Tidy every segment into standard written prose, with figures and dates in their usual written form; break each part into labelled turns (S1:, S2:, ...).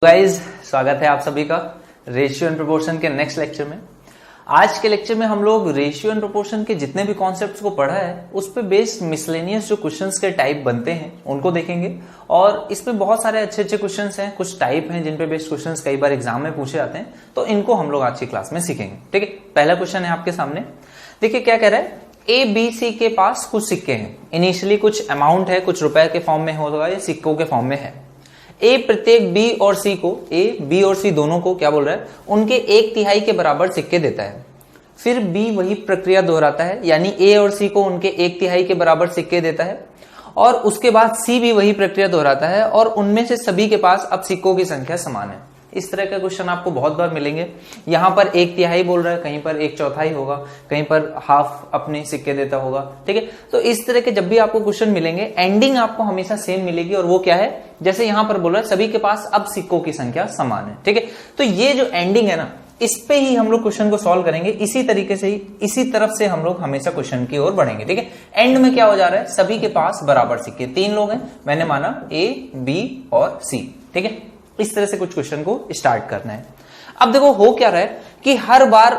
S1: Guys, स्वागत है आप सभी का रेशियो एंड प्रोपोर्शन के नेक्स्ट लेक्चर में। आज के लेक्चर में हम लोग रेशियो एंड प्रोपोर्शन के जितने भी कॉन्सेप्ट्स को पढ़ा है उस पे बेस्ड मिसलेनियस जो क्वेश्चंस के टाइप बनते हैं उनको देखेंगे। और इसमें बहुत सारे अच्छे अच्छे क्वेश्चंस हैं, कुछ टाइप हैं जिन पे बेस्ड क्वेश्चंस कई बार एग्जाम में पूछे जाते हैं, तो इनको हम लोग आज की क्लास में सीखेंगे। ठीक है, पहला क्वेश्चन है आपके सामने। देखिए क्या कह रहा है, ए बी सी के पास कुछ सिक्के हैं। इनिशियली कुछ अमाउंट है, कुछ रुपए के फॉर्म में होगा या सिक्कों के फॉर्म में है। ए प्रत्येक बी और सी को, ए बी और सी दोनों को क्या बोल रहा है, उनके 1/3 के बराबर सिक्के देता है। फिर बी वही प्रक्रिया दोहराता है, यानी ए और सी को उनके 1/3 के बराबर सिक्के देता है, और उसके बाद सी भी वही प्रक्रिया दोहराता है और उनमें से सभी के पास अब सिक्कों की संख्या समान है। इस तरह का क्वेश्चन आपको बहुत बार मिलेंगे। यहां पर 1/3 बोल रहा है, कहीं पर 1/4 होगा, कहीं पर हाफ अपने सिक्के देता होगा। ठीक है, तो इस तरह के जब भी आपको क्वेश्चन मिलेंगे एंडिंग आपको हमेशा सेम मिलेगी, और वो क्या है, जैसे यहां पर बोल रहा है सभी के पास अब सिक्कों की संख्या समान है। ठीक है, तो ये जो एंडिंग है ना, इस पे ही हम लोग क्वेश्चन को सॉल्व करेंगे। इसी तरीके से ही, इसी तरफ से हम लोग हमेशा क्वेश्चन की ओर बढ़ेंगे। ठीक है, एंड में क्या हो जा रहा है, सभी के पास बराबर सिक्के, 3 लोग हैं, मैंने माना ए बी और सी। ठीक है, इस तरह से कुछ क्वेश्चन को स्टार्ट करना है। अब देखो हो क्या रहा है कि हर बार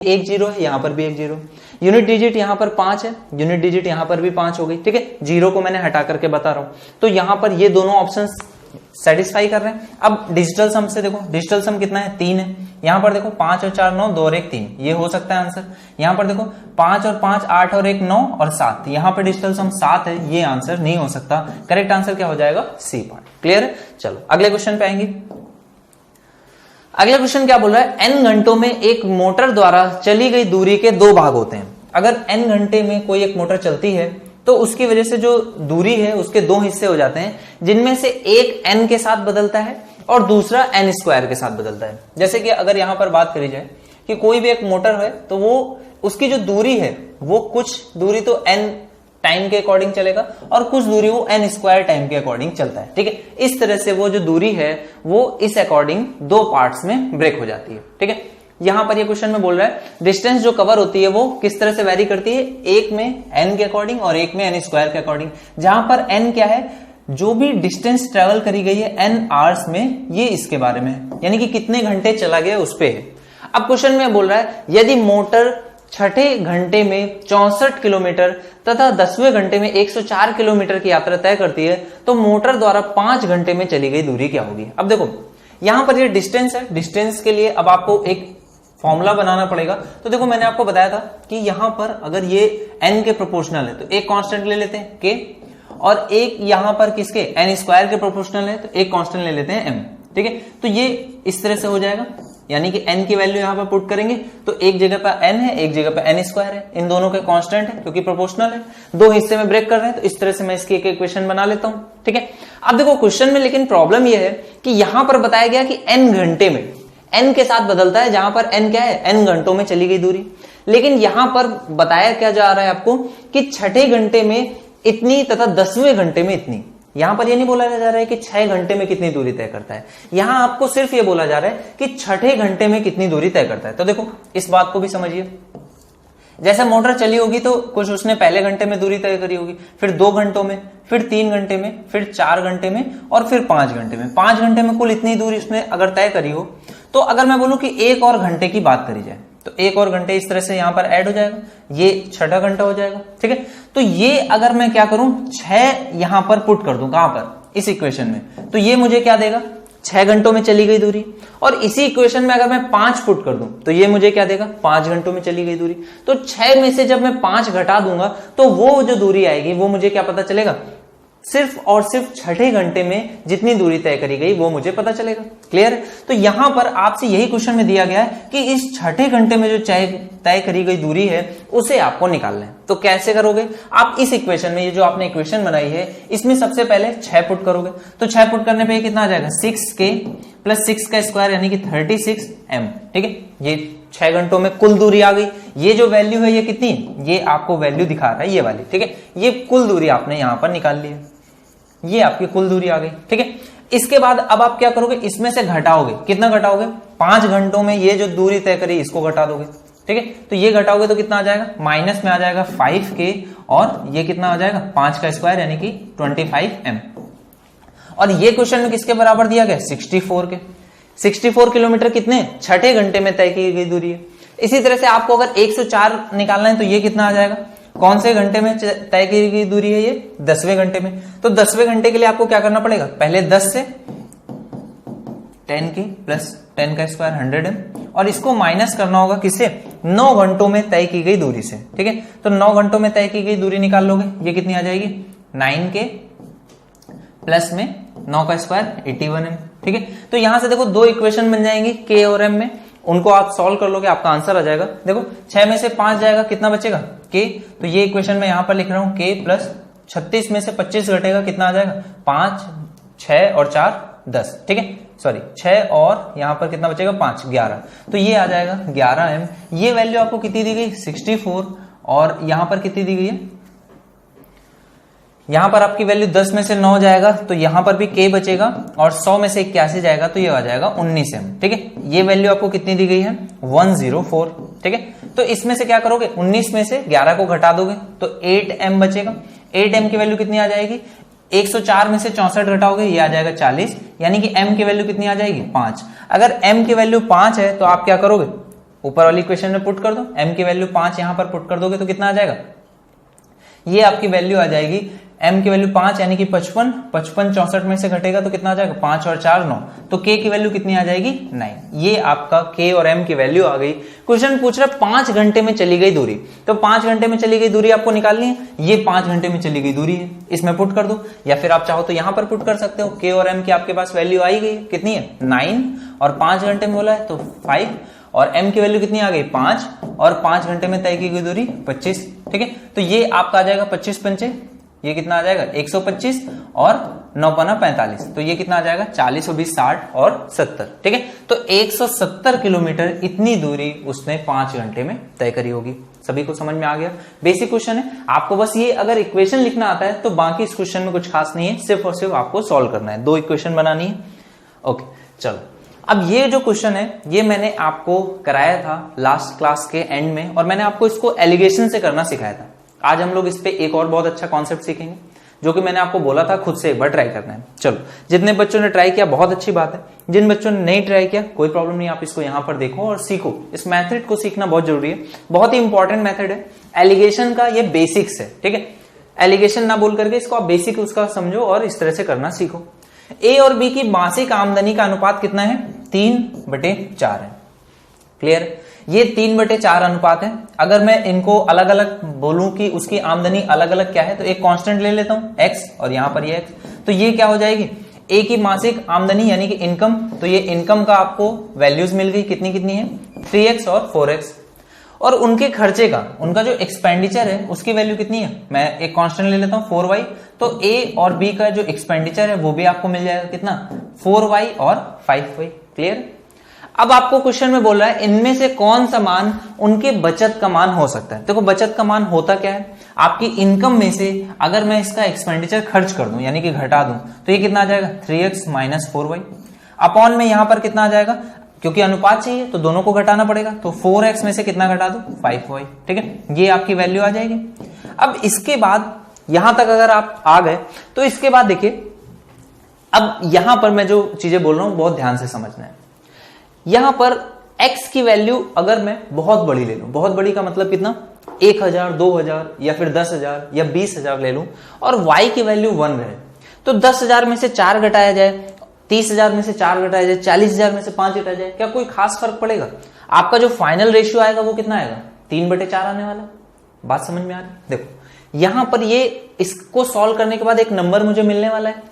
S1: एक जीरो है, यहाँ पर भी एक जीरो। यूनिट डिजिट यहाँ पर 5 है, यूनिट डिजिट यहाँ पर भी 5 हो गई, ठीक है। जीरो को मैंने हटा करके बता रहा हूं, तो यहाँ पर ये दोनों ऑप्शंस सेटिस्फाई कर रहे हैं। अब डिजिटल सम से देखो, डिजिटल सम कितना है, 3 है। यहाँ पर देखो 5 और 4 9, 2 और 1 3, ये हो सकता है आंसर। यहाँ पर देखो 5 और 5 8 और 1 9 और 7, यहाँ पर डिजिटल सम 7 है, ये आंसर नहीं हो सकता। करेक्ट आंसर क्या हो जाएगा, सी पार्ट। क्लियर है। चलो अगले क्वेश्चन पे आएंगे। अगला क्वेश्चन क्या बोल रहा है, n घंटों में एक मोटर द्वारा चली गई दूरी के 2 भाग होते हैं। अगर n घंटे में कोई एक मोटर चलती है तो उसकी वजह से जो दूरी है उसके 2 हिस्से हो जाते हैं, जिनमें से एक n के साथ बदलता है और दूसरा n स्क्वायर के साथ बदलता है। जैसे कि अगर यहां पर बात करी जाए कि कोई भी एक मोटर है तो वो उसकी जो दूरी है वो कुछ दूरी तो n टाइम के अकॉर्डिंग चलेगा और कुछ दूरी वो n स्क्वायर टाइम के अकॉर्डिंग चलता है, ठीक है। इस तरह से वो जो दूरी है वो इस अकॉर्डिंग 2 पार्ट्स में ब्रेक हो जाती है, ठीक है। यहां पर ये क्वेश्चन में बोल रहा है डिस्टेंस जो कवर होती है वो किस तरह से वेरी करती है, एक में n के अकॉर्डिंग और एक में n स्क्वायर के अकॉर्डिंग। जहां पर n क्या है, जो भी डिस्टेंस ट्रेवल करी गई है n आवर्स में, ये इसके बारे में है, यानी कि कितने घंटे चला गया उस पे है। अब क्वेश्चन में बोल रहा है यदि मोटर छठे घंटे में 64 किलोमीटर तथा 10वें घंटे में 104 किलोमीटर की यात्रा तय करती है तो मोटर द्वारा 5 घंटे में चली गई दूरी क्या होगी। अब देखो यहां पर ये डिस्टेंस है, डिस्टेंस के लिए अब आपको एक फॉर्मूला बनाना पड़ेगा। तो देखो मैंने आपको बताया था कि यहां पर अगर ये n के प्रोपोर्शनल है तो एक कांस्टेंट ले लेते हैं k, और एक यहां पर किसके n स्क्वायर के प्रोपोर्शनल है तो एक कांस्टेंट ले लेते हैं m, ठीक है। तो ये इस तरह से हो जाएगा, यानी कि n की वैल्यू यहां पर पुट करेंगे तो एक जगह पर n है, एक जगह पर n स्क्वायर है, इन दोनों के कांस्टेंट है क्योंकि प्रोपोर्शनल है, 2 हिस्से में ब्रेक कर रहे हैं। तो इस तरह से मैं इसकी एक इक्वेशन बना लेता हूं, ठीक है। अब देखो क्वेश्चन में लेकिन प्रॉब्लम यह है कि यहां पर बताया गया कि n घंटे में n के साथ बदलता है, जहां पर n क्या है, n घंटों में चली गई दूरी। लेकिन यहां पर बताया क्या जा रहा है आपको कि छठे घंटे में इतनी तथा 10वें घंटे में इतनी। यहां पर ये नहीं बोला जा रहा है कि 6 घंटे में कितनी दूरी तय करता है, यहां आपको सिर्फ ये बोला जा रहा है कि छठे घंटे में कितनी दूरी तय करता है। तो देखो इस बात को भी समझिए, जैसे मोटर चली होगी तो कुछ उसने पहले घंटे में दूरी तय करी होगी, फिर 2 घंटों में, फिर 3 घंटे में, फिर 4 घंटे में और फिर 5 घंटे में। 5 घंटे में कुल इतनी दूरी उसने अगर तय करी हो, तो अगर मैं बोलूं कि एक और घंटे की बात करी जाए तो एक और घंटे इस तरह से यहां पर ऐड हो जाएगा, ये छठा घंटा हो जाएगा, ठीक है। तो ये अगर मैं क्या करूं 6 यहां पर पुट कर दूं, कहां पर, इस इक्वेशन में, तो ये मुझे क्या देगा, 6 घंटों में चली गई दूरी। और इसी इक्वेशन में अगर मैं 5 पुट कर दूं तो ये मुझे क्या देगा, 5 घंटों में चली गई दूरी। तो 6 में से जब मैं 5 घटा दूंगा तो वो जो दूरी आएगी वो मुझे क्या पता चलेगा, सिर्फ और सिर्फ छठे घंटे में जितनी दूरी तय करी गई वो मुझे पता चलेगा। क्लियर है। तो यहां पर आपसे यही क्वेश्चन में दिया गया है कि इस छठे घंटे में जो तय करी गई दूरी है उसे आपको निकालना है। तो कैसे करोगे आप, इस इक्वेशन में, ये जो आपने इक्वेशन बनाई है इसमें सबसे पहले 6 पुट करोगे। तो 6 पुट करने पे कितना आ जाएगा, 6k प्लस 6 का स्क्वायर यानी कि 36m, ठीक है। ये 6 घंटों में कुल दूरी आ गई। ये जो वैल्यू है ये कितनी, ये आपको वैल्यू दिखा रहा है ये वाली, ठीक है। ये कुल दूरी आपने यहां पर निकाल ली है, ये आपकी कुल दूरी आ गई, ठीक है। इसके बाद अब आप क्या करोगे, इसमें से घटाओगे, कितना घटाओगे, 5 घंटों में ये जो दूरी तय करी इसको घटा दोगे, ठीक है। तो ये घटाओगे तो कितना आ जाएगा, माइनस में आ जाएगा 5k और ये कितना आ जाएगा 5 का स्क्वायर यानी कि 25m। और ये क्वेश्चन में किसके बराबर दिया गया, 64 के। 64 किलोमीटर कितने, छठे घंटे में तय की गई दूरी है। इसी तरह से आपको अगर 104 निकालना है तो ये कितना आ जाएगा, कौन से घंटे में तय की गई दूरी है, ये 10वें घंटे में। तो 10वें घंटे के लिए आपको क्या करना पड़ेगा, पहले 10 से 10 की प्लस 10 का स्क्वायर 100m और इसको माइनस करना होगा किससे, 9 घंटों में तय की गई दूरी से, ठीक है। तो 9 घंटों में तय की गई दूरी निकाल लोगे, ये कितनी आ जाएगी, 9k प्लस में 9 का स्क्वायर 81m, ठीक है। तो यहां से देखो 2 इक्वेशन बन जाएंगी k और m में, उनको आप सॉल्व कर लोगे, आपका आंसर आ जाएगा। देखो 6 में से 5 जाएगा, कितना बचेगा k, तो ये इक्वेशन में यहां पर लिख रहा हूं k प्लस 36 में से 25 घटेगा, कितना आ जाएगा 5, 6 और 4 10, ठीक है। सॉरी 6 और यहां पर कितना बचेगा 5, 11। तो ये आ जाएगा 11m। ये वैल्यू आपको कितनी दी गई, 64, और यहां पर कितनी दी गई है, यहां पर आपकी वैल्यू 10 में से 9 जाएगा तो यहां पर भी k बचेगा, और 100 में से 81 जाएगा तो ये आ जाएगा 19m, ठीक है। ये वैल्यू आपको कितनी दी गई है, 104, ठीक है। तो इसमें से क्या करोगे, 19 में से 11 को घटा दोगे तो 8m बचेगा। 8m की वैल्यू कितनी आ जाएगी, 104 में से 64 घटाओगे ये आ जाएगा 40, यानी कि m की वैल्यू कितनी आ जाएगी 5। अगर m की वैल्यू 5 है तो आप क्या करोगे, ऊपर वाली इक्वेशन में पुट कर दो, m की वैल्यू 5 यहां पर पुट कर दोगे तो कितना आ जाएगा, ये आपकी वैल्यू आ जाएगी m की वैल्यू 5 यानी कि 55, 64 में से घटेगा तो कितना आ जाएगा, 5 और 4 9, तो k की वैल्यू कितनी आ जाएगी 9। ये आपका k और m की वैल्यू आ गई। क्वेश्चन पूछ रहा है 5 घंटे में चली गई दूरी, तो 5 घंटे में चली गई दूरी आपको निकालनी है, ये 5 घंटे में चली गई दूरी है, इसमें पुट कर दो, या फिर आप चाहो तो यहां पर पुट कर सकते हो। k और m की आपके पास वैल्यू आई गई, कितनी है 9, और 5 घंटे में बोला है तो 5, और m की वैल्यू कितनी आ गई 5, और 5 घंटे में तय की गई दूरी 25। ठीक है, तो ये आपका आ जाएगा 25 पंचे, ये कितना आ जाएगा 125, और 9 पना 45, तो ये कितना आ जाएगा 40 और 20 60 और 70। ठीक है, तो 170 किलोमीटर इतनी दूरी उसने 5 घंटे में तय करी होगी। सभी को समझ में आ गया? बेसिक क्वेश्चन है, आपको बस ये अगर इक्वेशन लिखना आता है तो बाकी इस क्वेश्चन में कुछ खास नहीं है, सिर्फ और सिर्फ आपको सॉल्व करना है, 2 इक्वेशन बनानी है। ओके चलो, अब ये जो क्वेश्चन है ये मैंने आपको कराया था लास्ट क्लास के एंड में, और मैंने आपको इसको एलिगेशन से करना सिखाया था। आज हम लोग इस पे एक और बहुत अच्छा कॉन्सेप्ट सीखेंगे, जो कि मैंने आपको बोला था खुद से एक बार ट्राई करना है। चलो, जितने बच्चों ने ट्राई किया बहुत अच्छी बात है, जिन बच्चों ने नहीं ट्राई किया कोई प्रॉब्लम नहीं, आप इसको यहां पर देखो और सीखो। इस मेथड को सीखना बहुत जरूरी है, बहुत ही इंपॉर्टेंट मेथड है एलिगेशन का, ये बेसिक्स है। ठीक है, एलिगेशन ना बोल करके इसको आप बेसिक उसका समझो और इस तरह से करना सीखो। ए और बी की मासिक आमदनी का अनुपात कितना है, 3/4 है। क्लियर? ये 3/4 अनुपात है। अगर मैं इनको अलग अलग बोलूं कि उसकी आमदनी अलग अलग क्या है, तो एक कांस्टेंट ले लेता हूं x, और यहां पर ये x, तो ये क्या हो जाएगी, ए की मासिक आमदनी यानी कि इनकम, तो ये इनकम का आपको वैल्यूज मिल गई, कितनी कितनी है 3x और 4x। और उनके खर्चे का, उनका जो एक्सपेंडिचर है उसकी वैल्यू कितनी है, मैं एक कांस्टेंट ले लेता हूं 4y, तो ए और बी का जो एक्सपेंडिचर है वो भी आपको मिल जाएगा कितना, 4y और 5y। क्लियर? अब आपको क्वेश्चन में बोल रहा है इनमें से कौन सा मान उनके बचत का मान हो सकता है। देखो बचत का मान होता क्या है, आपकी इनकम में से अगर मैं इसका एक्सपेंडिचर खर्च कर दूं यानी कि घटा दूं, तो ये कितना आ जाएगा 3x माइनस 4y, अपॉन में यहां पर कितना आ जाएगा, क्योंकि अनुपात चाहिए तो दोनों को घटाना पड़ेगा, तो 4x में से कितना घटा दो 5y। ठीक है, ये आपकी वैल्यू आ जाएगी। अब इसके बाद यहां तक अगर आप आ गए तो इसके बाद देखिए, अब यहां पर मैं जो चीजें बोल रहा हूं बहुत ध्यान से समझना है। यहां पर x की वैल्यू अगर मैं बहुत बड़ी ले लूं, बहुत बड़ी का मतलब कितना, 1000, 2000 या फिर 10,000 या 20,000 ले लूं, और y की वैल्यू 1 रहे, तो 10,000 में से 4 घटाया जाए, 30,000 में से 4 घटाया जाए, 40,000 में से 5 घटाया जाए, क्या कोई खास फर्क पड़ेगा? आपका जो फाइनल रेशियो आएगा वो कितना आएगा, 3/4 आने वाला। बात समझ में आ रही? देखो यहां पर ये इसको सॉल्व करने के बाद एक नंबर मुझे मिलने वाला है।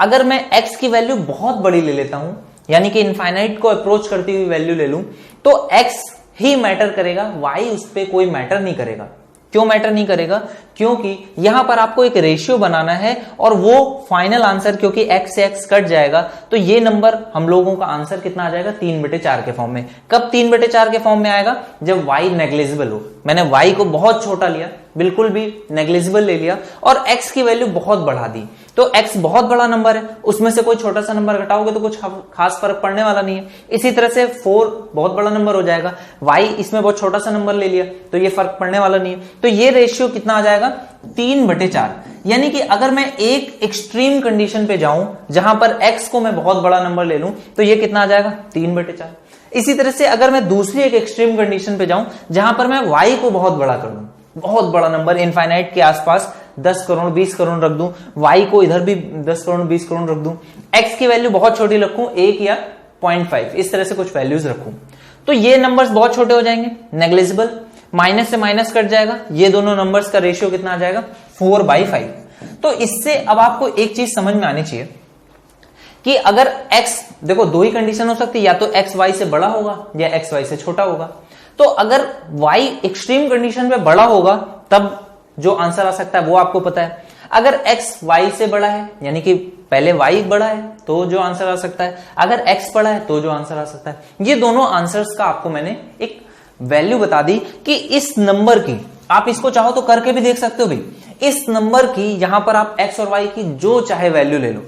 S1: अगर मैं x की वैल्यू बहुत बड़ी ले लेता हूं, यानी कि इनफाइनाइट को अप्रोच करती हुई वैल्यू ले लूं, तो x ही मैटर करेगा, y उस पर कोई मैटर नहीं करेगा। क्यों मैटर नहीं करेगा? क्योंकि यहां पर आपको एक रेशियो बनाना है, और वो फाइनल आंसर क्योंकि x से x कट जाएगा, तो ये नंबर हम लोगों का आंसर कितना आ जाएगा, 3/4 के फॉर्म में। कब 3/4 के फॉर्म में आएगा? जब y नेग्लिजिबल हो। मैंने y को बहुत छोटा लिया, बिल्कुल भी नेग्लिजिबल ले लिया, और x की वैल्यू बहुत बढ़ा दी, तो x बहुत बड़ा नंबर है, उसमें से कोई छोटा सा नंबर घटाओगे तो कुछ खास फर्क पड़ने वाला नहीं है। इसी तरह से 4 बहुत बड़ा नंबर हो जाएगा, y इसमें बहुत छोटा सा नंबर ले लिया तो ये फर्क पड़ने वाला नहीं है। तो ये रेशियो कितना आ जाएगा, 3/4। यानी कि अगर मैं एक एक्सट्रीम कंडीशन पे जाऊं जहां पर x को मैं बहुत बड़ा नंबर ले लूं, तो ये कितना आ जाएगा, 3/4। इसी तरह से अगर मैं दूसरी एक एक्सट्रीम कंडीशन पे जाऊं जहां पर मैं y को बहुत बड़ा कर दूं, बहुत बड़ा नंबर इनफाइनाइट के आसपास 10 करोड़ 20 करोड़ रख दूं, y को इधर भी 10 करोड़ 20 करोड़ रख दूं, x की वैल्यू बहुत छोटी रखूं, 1 या 0.5, इस तरह से कुछ वैल्यूज रखूं, तो ये नंबर्स बहुत छोटे हो जाएंगे, नेग्लिजिबल, माइनस से माइनस कट जाएगा, ये दोनों नंबर्स का रेशियो कितना आ जाएगा, 4/5। तो इससे अब आपको एक चीज समझ में आनी चाहिए कि अगर x, देखो 2 ही कंडीशन हो सकती है, या तो x y से बड़ा होगा या x y से छोटा होगा। तो अगर y एक्सट्रीम कंडीशन पे बड़ा होगा तब जो आंसर आ सकता है वो आपको पता है। अगर x y से बड़ा है, यानी कि पहले y बड़ा है तो जो आंसर आ सकता है, अगर x बड़ा है तो जो आंसर आ सकता है। ये दोनों आंसर्स का आपको मैंने एक वैल्यू बता दी कि इस नंबर की, आप इसको चाहो तो करके भी देख सकते हो भाई, इस नंबर की यहां पर आप x और y की जो चाहे वैल्यू ले लो।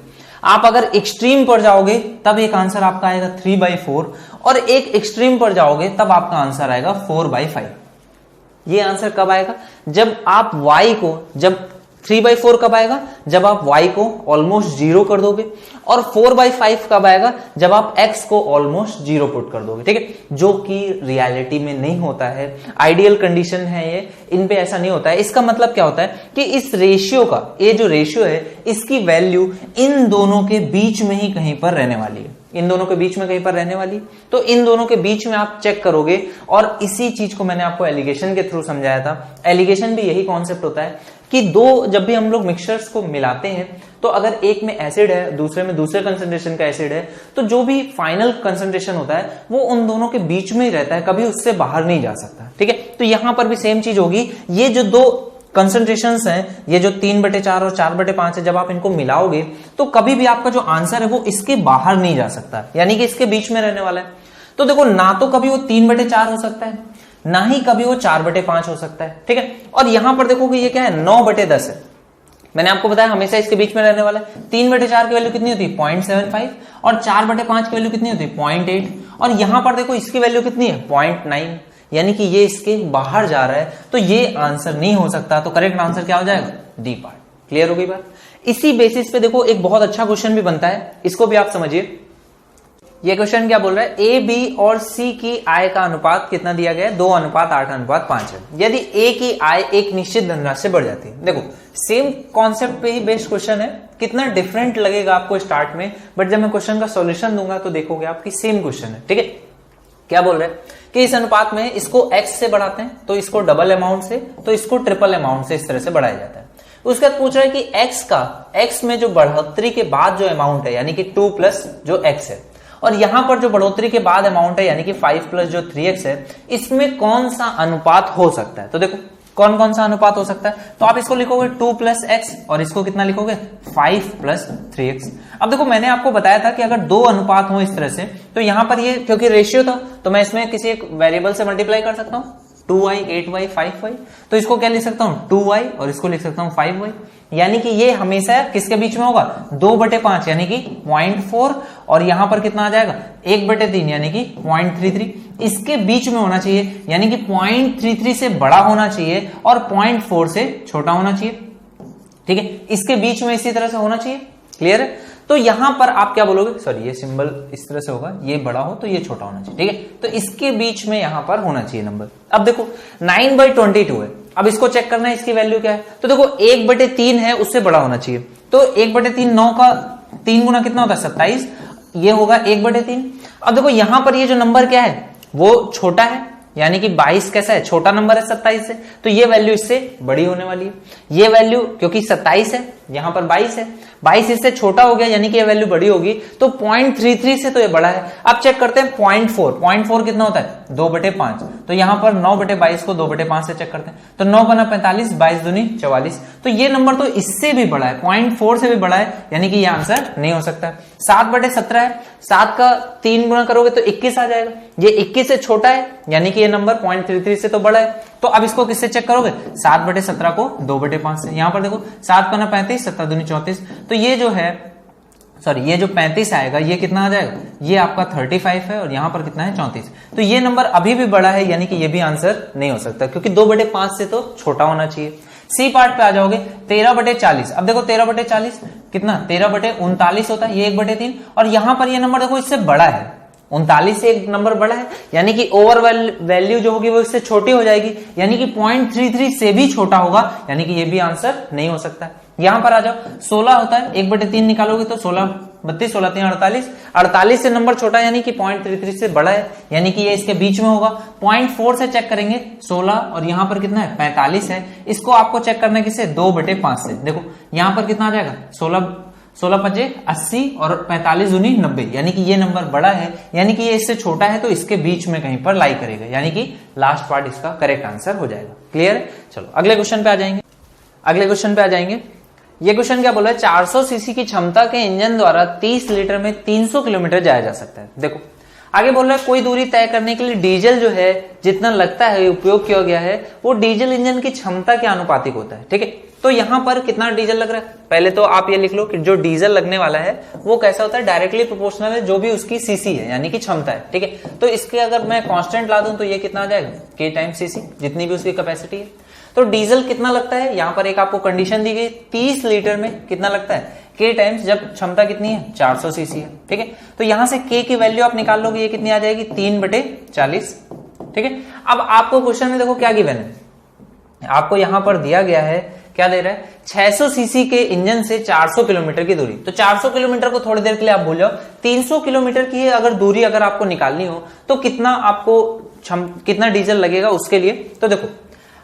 S1: आप अगर एक्सट्रीम पर जाओगे तब एक आंसर आपका आएगा 3/4, और एक एक्सट्रीम पर जाओगे तब आपका आंसर आएगा 4/5। ये आंसर कब आएगा? जब आप y को, जब 3/4 कब आएगा? जब आप y को ऑलमोस्ट 0 कर दोगे, और 4/5 कब आएगा? जब आप x को ऑलमोस्ट 0 पुट कर दोगे, ठीक है, जो कि रियलिटी में नहीं होता है। आइडियल कंडीशन है ये, इन पे ऐसा नहीं होता है। इसका मतलब क्या होता है कि इस रेशियो का, ये जो रेशियो है इसकी वैल्यू इन दोनों के बीच में ही कहीं पर रहने वाली है, इन दोनों के बीच में कहीं पर रहने वाली। तो इन दोनों के बीच में आप चेक करोगे, और इसी चीज को मैंने आपको एलिगेशन के थ्रू समझाया था। एलिगेशन भी यही कॉन्सेप्ट होता है कि दो, जब भी हम लोग मिक्सचर्स को मिलाते हैं, तो अगर एक में एसिड है, दूसरे में दूसरे कंसंट्रेशन का एसिड है, तो जो भी फाइनल कंसंट्रेशन होता है वो उन दोनों के बीच में ही रहता है, कभी उससे बाहर नहीं जा सकता, ठीक है। तो यहां पर भी सेम चीज होगी। ये जो दो कंसंट्रेशंस हैं, ये जो 3/4 और 4/5 है, जब आप इनको मिलाओगे तो कभी भी आपका जो आंसर है वो इसके बाहर नहीं जा सकता, यानी कि इसके बीच में रहने वाला है। तो देखो, ना तो कभी वो 3/4 हो सकता है, ना ही कभी वो 4/5 हो सकता है, ठीक है। और यहां पर देखोगे ये क्या है, 9/10 है। मैंने आपको बताया हमेशा इसके बीच में रहने वाला है। 3/4 की वैल्यू कितनी होती है? 0.75, और 4/5 की वैल्यू कितनी होती है? 0.8, और यहां पर देखो इसकी वैल्यू कितनी है? 0.9, यानी कि ये इसके बाहर जा रहा है, तो ये आंसर नहीं हो सकता। तो करेक्ट आंसर क्या हो जाएगा? D part. क्लियर हो गई बात? इसी बेसिस पे देखो एक बहुत अच्छा क्वेश्चन भी बनता है, इसको भी आप समझिए। ये क्वेश्चन क्या बोल रहा है? ए, बी और सी की आय का अनुपात कितना दिया गया है? 2:8:5 है। यदि ए की आय एक निश्चित धनराशि से बढ़ जाती है। देखो, सेम कॉन्सेप्ट पे ही बेस्ड क्वेश्चन है, कितना डिफरेंट लगेगा आपको स्टार्ट में, बट जब मैं क्वेश्चन का सॉल्यूशन दूंगा तो देखोगे आपकी सेम क्वेश्चन है, ठीक है। क्या बोल रहे हैं कि इस अनुपात में इसको x से बढ़ाते हैं, तो इसको डबल अमाउंट से, तो इसको ट्रिपल अमाउंट से इस तरह से बढ़ाया जाता है। उसके बाद पूछ रहा है कि x में जो बढ़ोतरी के बाद जो अमाउंट है, यानी कि 2 प्लस जो x है, और यहां पर जो बढ़ोतरी के बाद अमाउंट है, यानी कि 5 प्लस जो 3x है, इसमें कौन सा अनुपात हो सकता है। तो देखो कौन कौन सा अनुपात हो सकता है, तो आप इसको लिखोगे 2 प्लस x, और इसको कितना लिखोगे? 5 प्लस 3x। अब देखो, मैंने आपको बताया था कि अगर दो अनुपात हो इस तरह से, तो यहां पर ये क्योंकि रेशियो था, तो मैं इसमें किसी एक वेरिएबल से मल्टीप्लाई कर सकता हूं, 2y, 8y, 5y। तो इसको क्या लिख सकता हूं? 2y, और इसको लिख सकता हूं 5y, यानी कि ये हमेशा किसके बीच में होगा? 2/5, यानी कि 0.4, और यहां पर कितना आ जाएगा? 1/3, यानी कि 0.33। इसके बीच में होना चाहिए, यानी कि 0.33 से बड़ा होना चाहिए और 0.4 से छोटा होना चाहिए, ठीक है। इसके बीच में इसी तरह से होना चाहिए। क्लियर है? तो यहां पर आप क्या बोलोगे? सॉरी, ये सिंबल इस तरह से होगा, ये बड़ा हो तो ये छोटा होना चाहिए, ठीक है। तो इसके बीच में यहां पर होना चाहिए नंबर। अब देखो 9/22 है, अब इसको चेक करना है इसकी वैल्यू क्या है। तो देखो 1/3 है, उससे बड़ा होना चाहिए। तो 1/3, 9 का 3 गुना कितना होता है? 27, ये होगा 1/3। अब देखो यहां पर ये जो नंबर क्या है वो छोटा है, यानी कि 22 कैसा है? छोटा नंबर है 27 से, तो ये वैल्यू इससे बड़ी होने वाली है। ये वैल्यू क्योंकि 27 है, यहां पर 22 है, 22 इससे छोटा हो गया, यानी कि ये वैल्यू बड़ी होगी, तो 0.33 से तो ये बड़ा है। अब चेक करते हैं 0.4 कितना होता है? 2/5। तो यहां पर 9/22 को 2/5 से चेक करते हैं, तो 9 बना 45, 22 दूनी 44। तो ये नंबर तो इससे भी बड़ा है, 0.4 से भी बड़ा है, यानी कि ये आंसर नहीं हो सकता। 7/17 है, 7 का 3 गुना करोगे तो 21 आ जाएगा, ये 21 से छोटा है, यानी कि ये नंबर 0.33 से तो बड़ा है। तो अब इसको किससे चेक करोगे? 7/17 को 2/5 से। यहां पर देखो 7 पना 35, 7 दूनी 34, तो ये जो है, सॉरी, ये जो 35 आएगा ये कितना आ जाएगा? ये आपका 35 है, और यहां पर कितना है? 34। तो ये नंबर अभी भी बड़ा है, यानी कि ये भी आंसर नहीं हो सकता, क्योंकि 2/5 से तो छोटा होना चाहिए। सी पार्ट पे आ जाओगे, 13/40। अब देखो 13/40 कितना? 13/39 होता है, ये 1/3, और यहां पर ये नंबर देखो इससे बड़ा है, 39 से एक नंबर बड़ा है, यानी कि ओवर वैल्यू जो होगी वो इससे छोटी हो जाएगी, यानी कि 0.33 से भी छोटा होगा, यानी कि ये भी आंसर नहीं हो सकता। यहां पर आ जाओ, 16 होता है, 1/3 निकालोगे तो 16, 32, 16, 3, 48, 48 से नंबर छोटा, यानी कि 0.33 से बड़ा है, यानी कि ये इसके बीच में होगा। 0.4 से चेक करेंगे 16, और यहां पर कितना है? 45 है। इसको आपको चेक करना है किससे? 2/5 से। देखो यहां पर कितना आ जाएगा? 16 5 80, और 45 दूनी 90, यानी कि ये नंबर बड़ा है, यानी कि ये इससे छोटा है, तो इसके बीच में कहीं पर लाई करेगा, यानी कि लास्ट पार्ट इसका करेक्ट आंसर हो जाएगा। क्लियर है? चलो अगले क्वेश्चन पे आ जाएंगे। ये क्वेश्चन क्या बोला है? 400 सीसी की क्षमता के इंजन द्वारा 30 लीटर में 300 किलोमीटर जाया जा सकता है। देखो आगे बोल रहा है कोई दूरी तय करने के लिए डीजल जो है जितना लगता है उपयोग किया गया है वो डीजल इंजन की क्षमता के आनुपातिक होता है, ठीक है। तो यहां पर कितना डीजल लग रहा है, पहले तो आप ये लिख लो कि जो डीजल लगने वाला है वो कैसा होता है, डायरेक्टली प्रोपोर्शनल है जो भी उसकी सीसी है यानी कि क्षमता है, ठीक है। तो इसके अगर मैं कांस्टेंट ला दूं तो ये कितना आ जाएगा, के टाइम सीसी, जितनी भी उसकी कैपेसिटी है। तो डीजल कितना लगता है, यहां पर एक आपको कंडीशन दी गई, 30 लीटर में कितना लगता है, के टाइम्स, जब क्षमता कितनी है 400 सीसी है, ठीक है। तो यहां से के की वैल्यू आप निकाल लोगे, ये कितनी आ जाएगी 3/40, ठीक है। अब आपको क्वेश्चन में देखो क्या गिवन है, आपको यहां पर दिया गया है, क्या दे रहा है, 600 सीसी के इंजन से 400 किलोमीटर की दूरी। तो 400 किलोमीटर को थोड़ी देर के लिए आप भूल जाओ, 300 किलोमीटर की अगर दूरी अगर आपको निकालनी हो तो कितना आपको कितना डीजल लगेगा उसके लिए। तो देखो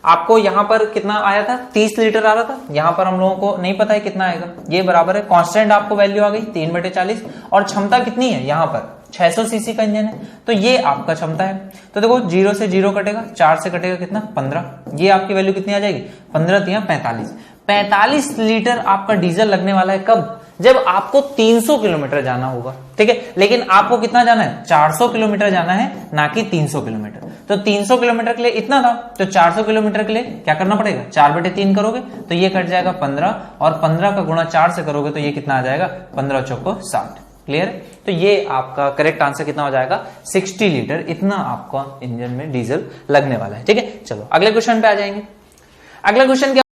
S1: आपको यहां पर कितना आया था, 30 लीटर आ रहा था, यहां पर हम लोगों को नहीं पता है कितना आएगा, ये बराबर है कांस्टेंट आपको वैल्यू आ गई 3/40, और क्षमता कितनी है, यहां पर 600 सीसी का इंजन है, तो ये आपका क्षमता है। तो देखो 0 से 0 कटेगा, 4 से कटेगा कितना 15, ये आपकी वैल्यू कितनी आ जाएगी 15 × 45 लीटर आपका डीजल लगने वाला है। कब, जब आपको 300 किलोमीटर जाना होगा, ठीक है। लेकिन आपको कितना जाना है, 400 किलोमीटर जाना है, ना कि 300 किलोमीटर। तो 300 किलोमीटर के लिए इतना था, तो 400 किलोमीटर के लिए क्या करना पड़ेगा, 4/3 करोगे तो ये कट जाएगा 15, और 15 का गुणा 4 से करोगे तो ये कितना आ जाएगा 15 चौको 60। क्लियर है। तो ये आपका करेक्ट आंसर कितना हो जाएगा 60 लीटर, इतना आपका इंजन में डीजल लगने वाला है, ठीक है। चलो अगले क्वेश्चन पे आ जाएंगे। अगला क्वेश्चन क्या,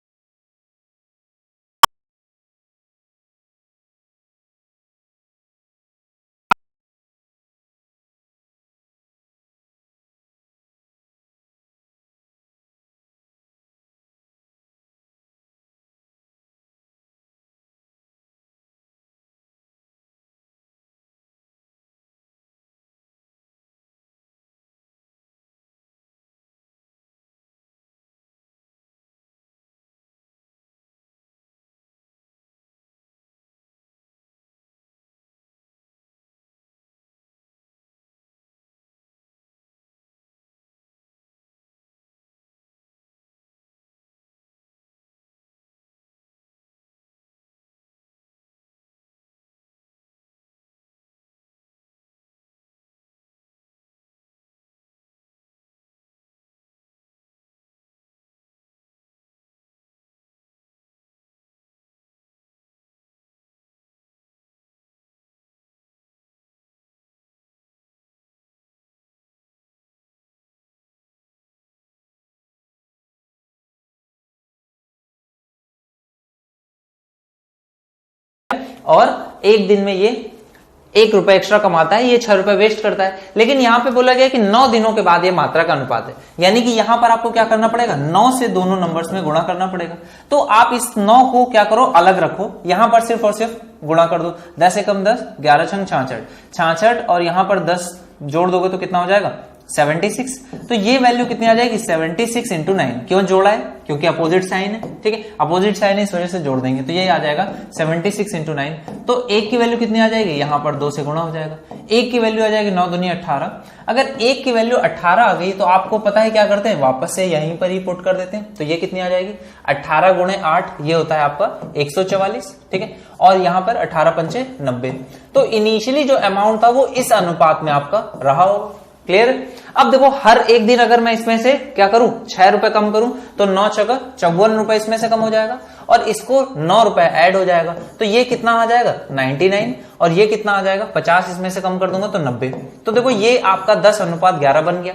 S1: और एक दिन में ये 1 रुपए एक्स्ट्रा कमाता है, ये 6 रुपए वेस्ट करता है। लेकिन यहां पे बोला गया कि 9 दिनों के बाद ये मात्रा का अनुपात है, यानी कि यहां पर आपको क्या करना पड़ेगा, 9 से दोनों नंबर्स में गुणा करना पड़ेगा। तो आप इस 9 को क्या करो, अलग रखो, यहां पर सिर्फ और सिर्फ गुणा कर दो, 10 एकम 10, 11 छंग 66, और यहां पर 10 जोड़ दोगे तो कितना हो जाएगा 76। तो ये वैल्यू कितनी आ जाएगी 76 × 9। क्यों जोड़ा है, क्योंकि अपोजिट साइन है, ठीक है, अपोजिट साइन है इस वजह से जोड़ देंगे, तो ये आ जाएगा 76 × 9। तो 1 की वैल्यू कितनी आ जाएगी, यहां पर 2 से गुणा हो जाएगा, 1 की वैल्यू आ जाएगी 9 दूनी 18। अगर 1 की वैल्यू 18 आ गई तो आपको पता है क्या करते हैं, वापस से यहीं पर ही पुट कर देते हैं। तो ये कितनी आ जाएगी 18 × 8, ये होता है आपका 144, ठीक है, और यहां पर 18 पंचे 90। तो इनिशियली जो अमाउंट था वो इस अनुपात में आपका रहा होगा। क्लियर। अब देखो हर एक दिन अगर मैं इसमें से क्या करूं 6 रुपए कम करूं तो 9 छक्का 54 रुपए इसमें से कम हो जाएगा, और इसको 9 रुपए ऐड हो जाएगा, तो ये कितना आ जाएगा 99, और ये कितना आ जाएगा 50, इसमें से कम कर दूंगा तो 90। तो देखो ये आपका 10:11 बन गया।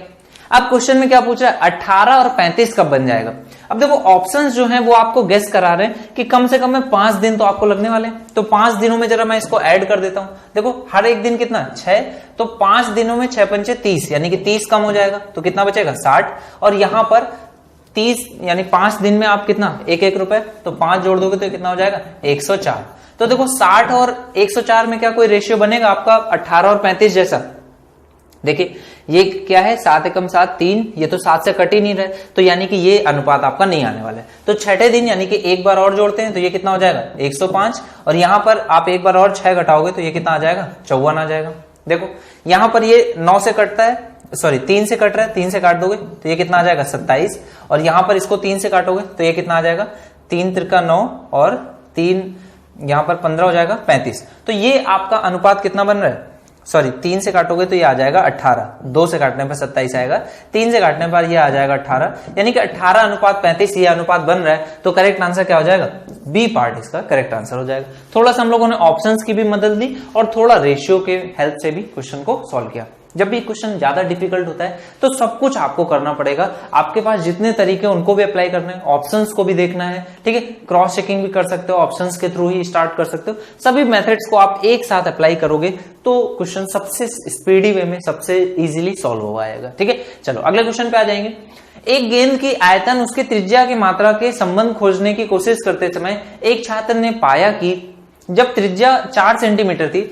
S1: अब क्वेश्चन में क्या पूछा है 18 और 35 कब बन जाएगा। अब देखो ऑप्शंस जो हैं वो आपको गेस करा रहे हैं कि कम से कम में 5 दिन तो आपको लगने वाले हैं, तो 5 दिनों में जरा मैं इसको ऐड कर देता हूं। देखो हर एक दिन कितना 6, तो 5 दिनों में 6 पंचे 30, यानी कि 30 कम हो जाएगा, तो कितना बचेगा 60, और यहां पर 30 यानी 5 दिन में आप कितना 1-1 रुपए, तो 5 जोड़ दोगे तो कितना हो जाएगा 104। तो देखो 60 और 104 में क्या कोई रेशियो बनेगा आपका 18 और 35 जैसा। देखिए ये क्या है 7 एकम 7 3, ये तो 7 से कट ही नहीं रहे, तो यानी कि ये अनुपात आपका नहीं आने वाला है। तो छठे दिन यानी कि एक बार और जोड़ते हैं तो ये कितना हो जाएगा 105, और यहां पर आप एक बार और 6 घटाओगे तो ये कितना आ जाएगा 54 आ जाएगा। देखो यहां पर ये 9 से कटता है, सॉरी 3 से कट रहा है, 3 से काट दोगे तो ये कितना आ जाएगा 27, और यहां पर इसको 3 से काटोगे तो ये कितना आ जाएगा 3 त्रिका 9, और 3 यहां पर 15 हो जाएगा 35। तो ये आपका अनुपात कितना बन रहा है सॉरी 3 से काटोगे तो ये आ जाएगा 18, 2 से काटने पर 27 आएगा, 3 से काटने पर ये आ जाएगा 18, यानी कि 18:35 ये अनुपात बन रहा है। तो करेक्ट आंसर क्या हो जाएगा? बी पार्ट इसका करेक्ट आंसर हो जाएगा। थोड़ा सा हम लोगों ने ऑप्शंस की भी मदद ली और थोड़ा रेशियो के हेल्प से भी क्वेश्चन को सॉल्व किया। जब भी क्वेश्चन ज्यादा डिफिकल्ट होता है तो सब कुछ आपको करना पड़ेगा। आपके पास जितने तरीके उनको भी अप्लाई करना है, ऑप्शंस को भी देखना है, ठीक है, क्रॉस चेकिंग भी कर सकते हो, ऑप्शंस के थ्रू ही स्टार्ट कर सकते हो। सभी मेथड्स को आप एक साथ अप्लाई करोगे तो क्वेश्चन सबसे स्पीडी वे में सबसे इजीली सॉल्व हो जाएगा। ठीक है, चलो अगले क्वेश्चन पे आ जाएंगे। एक गेंद की आयतन उसके त्रिज्या की मात्रा के संबंध खोजने की कोशिश करते समय एक छात्र ने पाया कि जब त्रिज्या 4 सेंटीमीटर थी,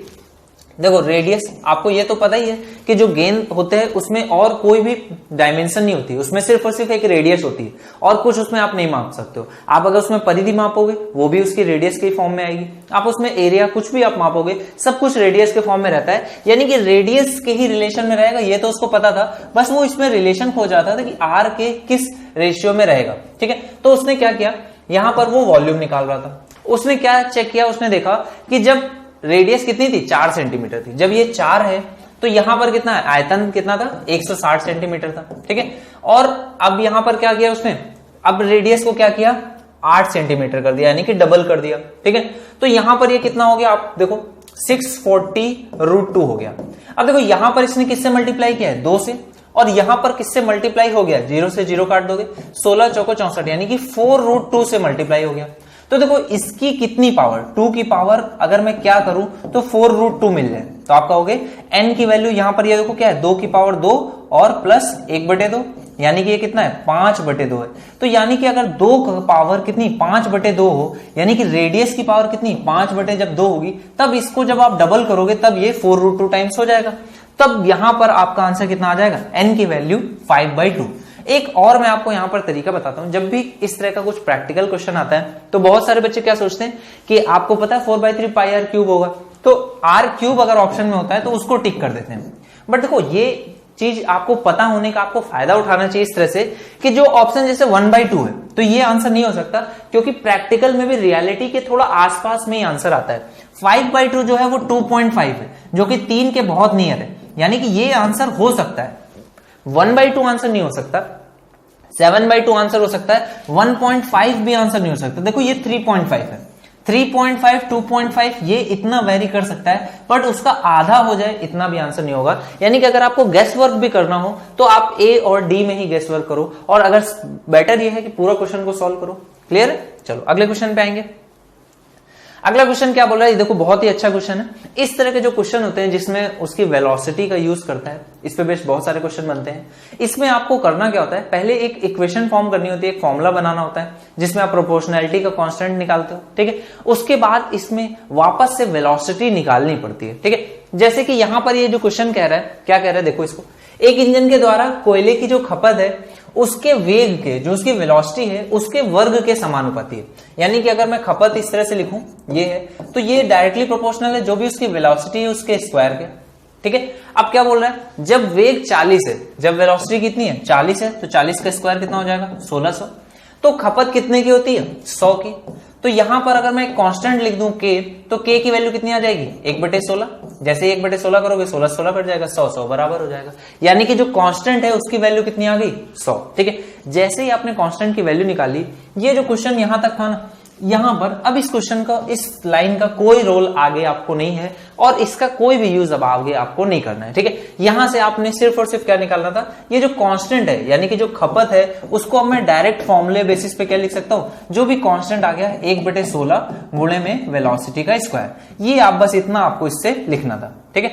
S1: देखो रेडियस आपको ये तो पता ही है कि जो गेंद होते हैं उसमें और कोई भी डायमेंशन नहीं होती, उसमें सिर्फ और सिर्फ एक रेडियस होती है और कुछ उसमें आप नहीं माप सकते हो। आप अगर उसमें परिधि मापोगे वो भी उसकी रेडियस के फॉर्म में आएगी, आप उसमें एरिया कुछ भी आप मापोगे सब कुछ रेडियस के फॉर्म में रहता है, यानी कि रेडियस के ही रिलेशन में रहेगा। ये तो उसको पता था, बस वो इसमें रिलेशन खो जाता था कि आर के किस रेशियो में रहेगा। ठीक है, तो उसने क्या किया, यहां पर वो वॉल्यूम निकाल रहा था। उसने क्या चेक किया, उसने देखा कि जब रेडियस कितनी थी 4 सेंटीमीटर थी, जब ये 4 है तो यहां पर कितना है, आयतन कितना था 160 सेंटीमीटर था। ठीक है, और अब यहां पर क्या किया उसने, अब रेडियस को क्या किया 8 सेंटीमीटर कर दिया, यानी कि डबल कर दिया। ठीक है, तो यहां पर ये कितना हो गया, आप देखो 640√2 हो गया। अब देखो यहां पर इसने किससे मल्टीप्लाई किया है 2 से, और यहां पर किससे मल्टीप्लाई हो गया, 0 से 0 काट दोगे 16 चौको 64, यानी कि 4√2 से मल्टीप्लाई हो गया। तो देखो इसकी कितनी पावर, 2 की पावर अगर मैं क्या करूं तो 4√2 मिल जाए, तो आप कहोगे n की वैल्यू यहां पर ये देखो क्या है, 2 की पावर 2 और प्लस 1/2, यानी कि ये कितना है 5/2 है। तो यानी कि अगर 2 का पावर कितनी 5/2 हो, यानी कि रेडियस की पावर कितनी 5/2 होगी, तब इसको जब आप डबल करोगे तब ये 4√2 टाइम्स हो जाएगा। तब यहां पर आपका आंसर कितना आ जाएगा, n की वैल्यू 5/2। एक और मैं आपको यहां पर तरीका बताता हूं, जब भी इस तरह का कुछ प्रैक्टिकल क्वेश्चन आता है तो बहुत सारे बच्चे क्या सोचते हैं कि आपको पता है 4/3 पाई r क्यूब होगा, तो r क्यूब अगर ऑप्शन में होता है तो उसको टिक कर देते हैं। बट देखो ये चीज आपको पता होने का आपको फायदा उठाना चाहिए इस तरह से कि जो ऑप्शन जैसे 1/2 है तो ये आंसर नहीं हो सकता, क्योंकि प्रैक्टिकल में भी रियलिटी के थोड़ा आसपास में ही आंसर आता है। 5/2 जो है वो 2.5 है, जो कि 3 के बहुत नियर है, यानी कि ये आंसर हो सकता है। 1/2 आंसर नहीं हो सकता, 7/2 आंसर हो सकता है, 1.5 भी आंसर नहीं हो सकता। देखो ये 3.5 है, 3.5 2.5 ये इतना वेरी कर सकता है, बट उसका आधा हो जाए इतना भी आंसर नहीं होगा। यानी कि अगर आपको गेस वर्क भी करना हो तो आप ए और डी में ही गेस वर्क करो, और अगर बेटर ये है कि पूरा क्वेश्चन को सॉल्व करो। क्लियर है, चलो अगले क्वेश्चन पे आएंगे। अगला क्वेश्चन क्या बोल रहा है, देखो बहुत ही अच्छा क्वेश्चन है। इस तरह के जो क्वेश्चन होते हैं जिसमें उसकी वेलोसिटी का यूज करता है, इस पे बेस्ड बहुत सारे क्वेश्चन बनते हैं। इसमें आपको करना क्या होता है, पहले एक इक्वेशन फॉर्म करनी होती है, एक फॉर्मूला बनाना होता है जिसमें आप प्रोपोर्शनैलिटी का कांस्टेंट निकालते हो। ठीक है, उसके बाद इसमें वापस से वेलोसिटी निकालनी पड़ती है। ठीक है, जैसे कि यहां पर ये जो क्वेश्चन कह रहा है, क्या कह रहा है देखो इसको, एक इंजन के द्वारा कोयले की जो खपत है उसके वेग के, जो उसकी वेलोसिटी है उसके वर्ग के समानुपाती है। यानी कि अगर मैं खपत इस तरह से लिखूं ये है तो ये डायरेक्टली प्रोपोर्शनल है जो भी उसकी वेलोसिटी है उसके स्क्वायर के। ठीक है, अब क्या बोल रहा है, जब वेग 40 है, जब वेलोसिटी कितनी है 40 है, तो 40 का स्क्वायर कितना हो जाएगा 1600। तो खपत कितने की होती है 100 की। तो यहां पर अगर मैं कांस्टेंट लिख दूं k, तो k की वैल्यू कितनी आ जाएगी 1/16। जैसे 1/16 करोगे 16 कट जाएगा, 100 बराबर हो जाएगा। यानी कि जो कांस्टेंट है उसकी वैल्यू कितनी आ गई 100। ठीक है, जैसे ही आपने कांस्टेंट की वैल्यू निकाली, ये जो क्वेश्चन यहां तक था ना, यहां पर अब इस क्वेश्चन का, इस लाइन का कोई रोल आगे आपको नहीं है और इसका कोई भी यूज अब आगे आपको नहीं करना है। ठीक है, यहां से आपने सिर्फ और सिर्फ क्या निकालना था, ये जो कांस्टेंट है यानी कि जो खपत है उसको अब मैं डायरेक्ट फॉर्मूले बेसिस पे क्या लिख सकता हूं, जो भी कांस्टेंट आ गया 1/16 गुणे में वेलोसिटी का स्क्वायर, ये आप बस इतना आपको इससे लिखना था। ठीक है,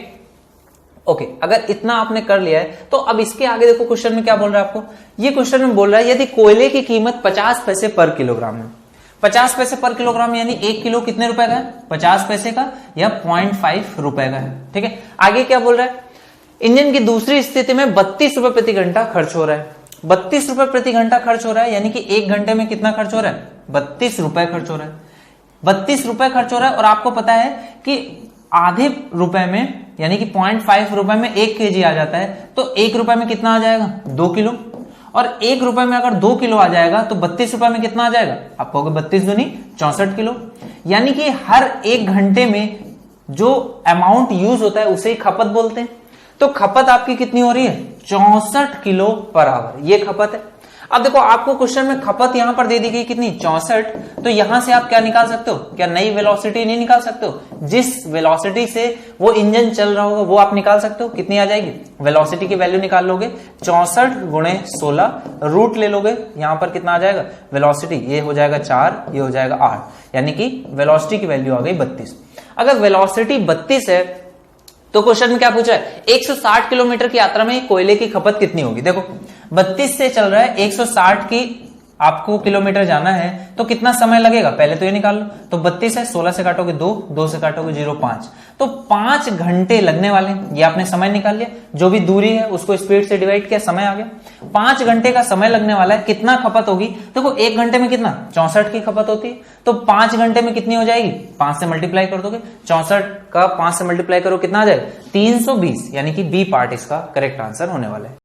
S1: ओके, अगर इतना आपने कर लिया है तो अब इसके आगे देखो क्वेश्चन में क्या बोल रहा है आपको, ये क्वेश्चन में बोल रहा है यदि कोयले की कीमत 50 पैसे पर किलोग्राम है, 50 पैसे पर किलोग्राम यानी 1 किलो कितने रुपए का है 50 पैसे का, या 0.5 रुपए का है। ठीक है, आगे क्या बोल रहा है, इंजन की दूसरी स्थिति में 32 रुपए प्रति घंटा खर्च हो रहा है। 32 रुपए प्रति घंटा खर्च हो रहा है, यानी कि 1 घंटे में कितना खर्च हो रहा है 32 रुपए खर्च हो रहा है। 32 रुपए खर्च हो रहा है, और आपको पता है कि आधे रुपए में यानी कि 0.5 रुपए में 1 kg आ जाता है, तो 1 रुपए में कितना आ जाएगा 2 किलो, और 1 रुपए में अगर 2 किलो आ जाएगा तो 32 रुपए में कितना आ जाएगा, आप कहोगे 32 दूनी 64 किलो। यानी कि हर 1 घंटे में जो अमाउंट यूज होता है उसे ही खपत बोलते हैं। तो खपत आपकी कितनी हो रही है? 64 किलो पर आवर, ये खपत है। अब देखो आपको क्वेश्चन में खपत यहां पर दे दी गई कितनी? 64। तो यहां से आप क्या निकाल सकते हो? क्या नई वेलोसिटी नहीं निकाल सकते हो? जिस वेलोसिटी से वो इंजन चल रहा होगा वो आप निकाल सकते हो। कितनी आ जाएगी? वेलोसिटी की वैल्यू निकाल लोगे, 64 गुणे 16, रूट ले लोगे, यहां पर कितना आ जाएगा वेलोसिटी? ये हो जाएगा 4, ये हो जाएगा 8, यानी कि वेलोसिटी की वैल्यू आ गई 32। अगर वेलोसिटी 32 है तो क्वेश्चन में क्या पूछा है? 160 किलोमीटर की यात्रा में कोयले की खपत कितनी होगी? देखो 32 से चल रहा है, 160 की आपको किलोमीटर जाना है तो कितना समय लगेगा? पहले तो ये निकाल लो। तो 32 है, 16 से काटोगे 2, 2 से काटोगे 0, 5, तो 5 घंटे लगने वाले हैं। ये आपने समय निकाल लिया, जो भी दूरी है उसको स्पीड से डिवाइड किया, समय आ गया। 5 घंटे का समय लगने वाला है, कितना खपत होगी? देखो 1 घंटे में कितना? 64 की खपत होती है, तो 5 घंटे में कितनी हो जाएगी? 5 से मल्टीप्लाई कर दोगे, 64 का 5 से मल्टीप्लाई करो, कितना आ जाएगा? 320, यानी कि बी पार्ट इसका करेक्ट आंसर होने वाला है।